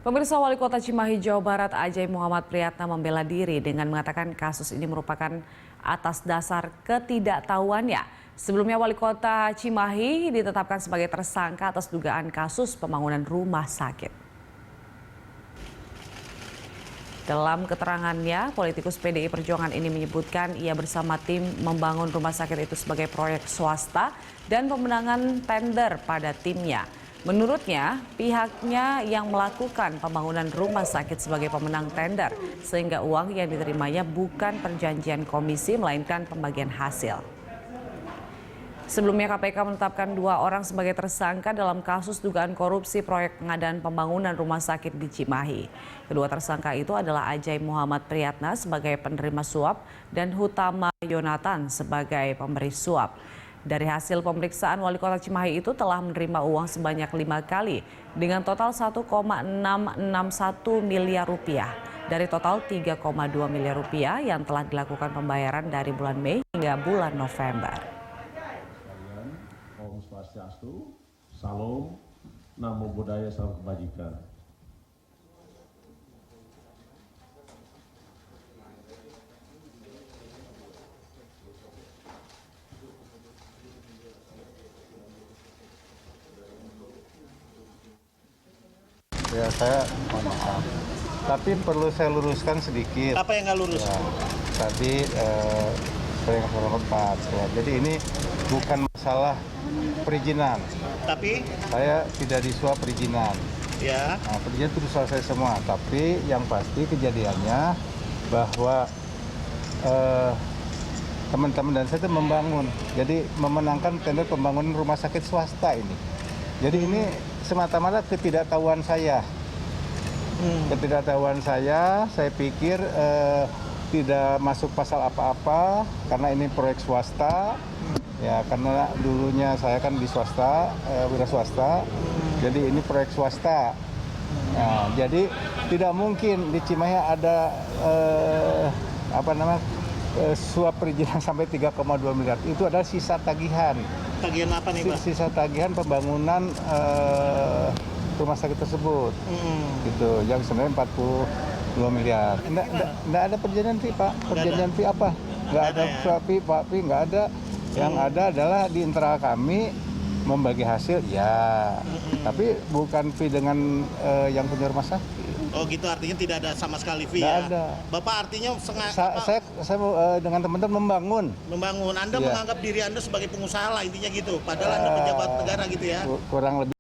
Pemirsa, Wali Kota Cimahi, Jawa Barat, Ajai Muhammad Priyatna membela diri dengan mengatakan kasus ini merupakan atas dasar ketidaktahuannya. Sebelumnya, Wali Kota Cimahi ditetapkan sebagai tersangka atas dugaan kasus pembangunan rumah sakit. Dalam keterangannya, politikus PDI Perjuangan ini menyebutkan ia bersama tim membangun rumah sakit itu sebagai proyek swasta dan pemenangan tender pada timnya. Menurutnya, pihaknya yang melakukan pembangunan rumah sakit sebagai pemenang tender, sehingga uang yang diterimanya bukan perjanjian komisi, melainkan pembagian hasil. Sebelumnya KPK menetapkan 2 orang sebagai tersangka dalam kasus dugaan korupsi proyek pengadaan pembangunan rumah sakit di Cimahi. Kedua tersangka itu adalah Ajai Muhammad Priyatna sebagai penerima suap dan Hutama Yonatan sebagai pemberi suap. Dari hasil pemeriksaan, Wali Kota Cimahi itu telah menerima uang sebanyak 5 kali dengan total 1,661 miliar rupiah dari total 3,2 miliar rupiah yang telah dilakukan pembayaran dari bulan Mei hingga bulan November. Om Swastiastu, Salam, Namo Buddhaya, Salam Kebajikan. Ya, saya mohon maaf. Tapi perlu saya luruskan sedikit. Apa yang nggak lurus? Ya, tadi saya nggak tepat. Ya. Jadi ini bukan masalah perizinan. Tapi? Saya tidak disuap perizinan. Ya. Nah, perizinan itu selesai semua. Tapi yang pasti kejadiannya bahwa teman-teman dan saya itu membangun. Jadi memenangkan tender pembangunan rumah sakit swasta ini. Jadi ini semata-mata ketidaktahuan saya. Ketidaktahuan saya pikir tidak masuk pasal apa-apa karena ini proyek swasta. Ya, karena dulunya saya kan di swasta, wira swasta. Jadi ini proyek swasta. Nah, jadi tidak mungkin di Cimahi ada suap perizinan sampai 3,2 miliar. Itu adalah sisa tagihan. Tagihan apa nih, Pak? Sisa tagihan pembangunan rumah sakit tersebut. Gitu, yang sebenarnya 42 miliar. Nggak ada perjanjian fee, Pak. Perjanjian fee apa? Nggak ada suap fee, Pak. Fee nggak ada. Yang ada adalah di internal kami membagi hasil, ya. Tapi bukan fee dengan yang punya rumah sakit. Oh gitu, artinya tidak ada sama sekali fee Nggak ya? ada. Bapak artinya Saya dengan teman-teman membangun. membangun. Anda Ya. menganggap diri Anda sebagai pengusaha lah intinya gitu. Padahal Anda pejabat negara gitu ya? Kurang lebih.